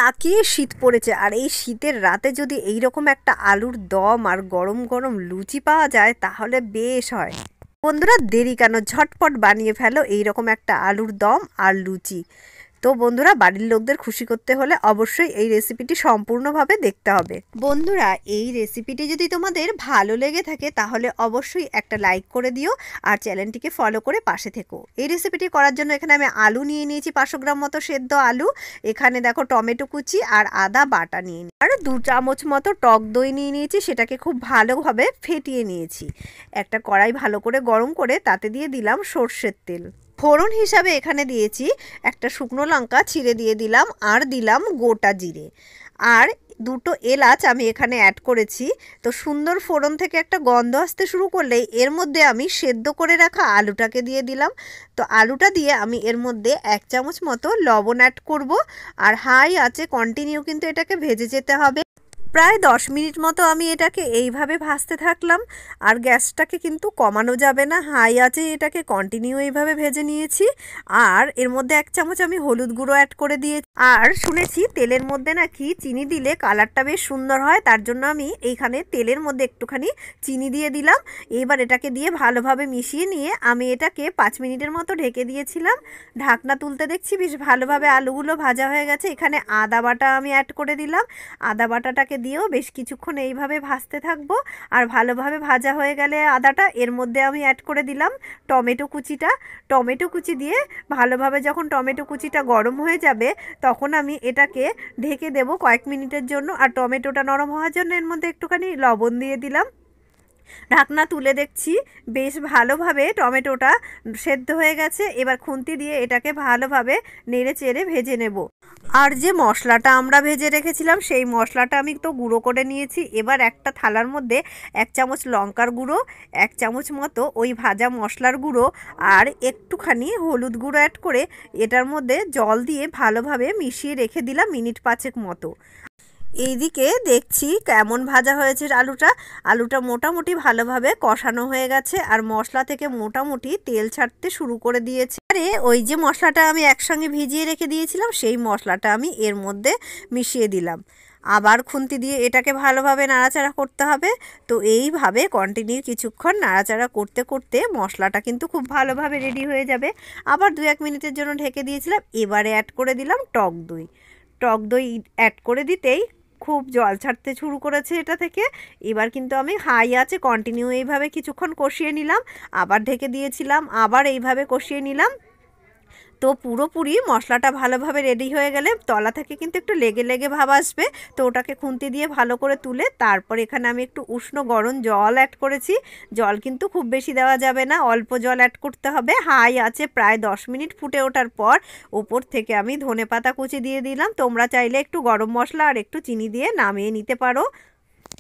তাকিয়ে শীত পড়েছে, আর এই শীতের রাতে যদি এই রকম একটা আলুর দম আর গরম গরম লুচি পাওয়া যায় তাহলে বেশ হয়। বন্ধুরা দেরি কেন, ঝটপট বানিয়ে ফেলো এই রকম একটা আলুর দম আর লুচি। তো বন্ধুরা বাড়ির লোকদের খুশি করতে হলে অবশ্যই এই রেসিপিটি সম্পূর্ণভাবে দেখতে হবে। বন্ধুরা এই রেসিপিটি যদি তোমাদের ভালো লেগে থাকে তাহলে অবশ্যই একটা লাইক করে দিও আর চ্যানেলটিকে ফলো করে পাশে থেকো। এই রেসিপিটি করার জন্য এখানে আমি আলু নিয়ে নিয়েছি 500 গ্রাম মতো সেদ্ধ আলু। এখানে দেখো টমেটো কুচি আর আদা বাটা নিয়ে নিই, আর 2 চামচ মতো টক দই নিয়ে নিয়েছি, সেটাকে খুব ভালোভাবে ফেটিয়ে নিয়েছি। একটা কড়াই ভালো করে গরম করে তাতে দিয়ে দিলাম সর্ষের তেল। ফোড়ন হিসাবে এখানে দিয়েছি একটা শুকনো লঙ্কা ছিঁড়ে দিয়ে দিলাম, আর দিলাম গোটা জিরে, আর 2টো এলাচ আমি এখানে অ্যাড করেছি। তো সুন্দর ফোড়ন থেকে একটা গন্ধ আসতে শুরু করলেই এর মধ্যে আমি সেদ্ধ করে রাখা আলুটাকে দিয়ে দিলাম। তো আলুটা দিয়ে আমি এর মধ্যে 1 চামচ মতো লবণ অ্যাড করব, আর হাই আছে কন্টিনিউ কিন্তু এটাকে ভেজে যেতে হবে। প্রায় 10 মিনিট মতো আমি এটাকে এইভাবে ভাজতে থাকলাম, আর গ্যাসটাকে কিন্তু কমানো যাবে না, হাই আছে এটাকে কন্টিনিউ এইভাবে ভেজে নিয়েছি। আর এর মধ্যে 1 চামচ আমি হলুদ গুঁড়ো অ্যাড করে দিয়েছি, আর শুনেছি তেলের মধ্যে নাকি চিনি দিলে কালারটা বেশ সুন্দর হয়, তার জন্য আমি এইখানে তেলের মধ্যে একটুখানি চিনি দিয়ে দিলাম। এবার এটাকে দিয়ে ভালোভাবে মিশিয়ে নিয়ে আমি এটাকে 5 মিনিটের মতো ঢেকে দিয়েছিলাম। ঢাকনা তুলতে দেখছি বেশ ভালোভাবে আলুগুলো ভাজা হয়ে গেছে। এখানে আদা বাটা আমি অ্যাড করে দিলাম, আদা বাটাটাকে দিয়েও বেশ কিছুক্ষণ এইভাবে ভাজতে থাকবো। আর ভালোভাবে ভাজা হয়ে গেলে আদাটা, এর মধ্যে আমি অ্যাড করে দিলাম টমেটো কুচিটা। টমেটো কুচি দিয়ে ভালোভাবে যখন টমেটো কুচিটা গরম হয়ে যাবে তখন আমি এটাকে ঢেকে দেব কয়েক মিনিটের জন্য। আর টমেটোটা নরম হওয়ার জন্য এর মধ্যে একটুখানি লবণ দিয়ে দিলাম। ঢাকনা তুলে দেখছি বেশ ভালোভাবে টমেটোটা সেদ্ধ হয়ে গেছে। এবার খুন্তি দিয়ে এটাকে ভালোভাবে নেড়ে চেড়ে ভেজে নেব। আর যে মশলাটা আমরা ভেজে রেখেছিলাম সেই মশলাটা আমি তো গুঁড়ো করে নিয়েছি। এবার একটা থালার মধ্যে 1 চামচ লঙ্কার গুঁড়ো, 1 চামচ মতো ওই ভাজা মশলার গুঁড়ো, আর একটুখানি হলুদ গুঁড়ো অ্যাড করে এটার মধ্যে জল দিয়ে ভালোভাবে মিশিয়ে রেখে দিলাম মিনিট 5 মতো। এইদিকে দেখছি কেমন ভাজা হয়েছে আলুটা মোটামুটি ভালোভাবে কষানো হয়ে গেছে, আর মশলা থেকে মোটামুটি তেল ছাড়তে শুরু করে দিয়েছে। আরে ওই যে মশলাটা আমি একসঙ্গে ভিজিয়ে রেখে দিয়েছিলাম সেই মশলাটা আমি এর মধ্যে মিশিয়ে দিলাম। আবার খুন্তি দিয়ে এটাকে ভালোভাবে নাড়াচাড়া করতে হবে। তো এইভাবে কন্টিনিউ কিছুক্ষণ নাড়াচাড়া করতে করতে মশলাটা কিন্তু খুব ভালোভাবে রেডি হয়ে যাবে। আবার 2-1 মিনিটের জন্য ঢেকে দিয়েছিলাম। এবারে অ্যাড করে দিলাম টক দই। টক দই অ্যাড করে দিতেই খুব জল ছাড়তে শুরু করেছে এটা থেকে। এবার কিন্তু আমি হাই আছে কন্টিনিউ এইভাবে কিছুক্ষণ কষিয়ে নিলাম, আবার ঢেকে দিয়েছিলাম, আবার এইভাবে কষিয়ে নিলাম। তো পুরোপুরি মশলাটা ভালোভাবে রেডি হয়ে গেলে তলা থেকে কিন্তু একটু লেগে লেগে ভাব আসবে। তো ওটাকে খুন্তি দিয়ে ভালো করে তুলে তারপর এখানে আমি একটু উষ্ণ গরম জল অ্যাড করেছি। জল কিন্তু খুব বেশি দেওয়া যাবে না, অল্প জল অ্যাড করতে হবে। হাই আছে প্রায় 10 মিনিট ফুটে ওঠার পর ওপর থেকে আমি ধনেপাতা কুচি দিয়ে দিলাম। তোমরা চাইলে একটু গরম মশলা আর একটু চিনি দিয়ে নামিয়ে নিতে পারো।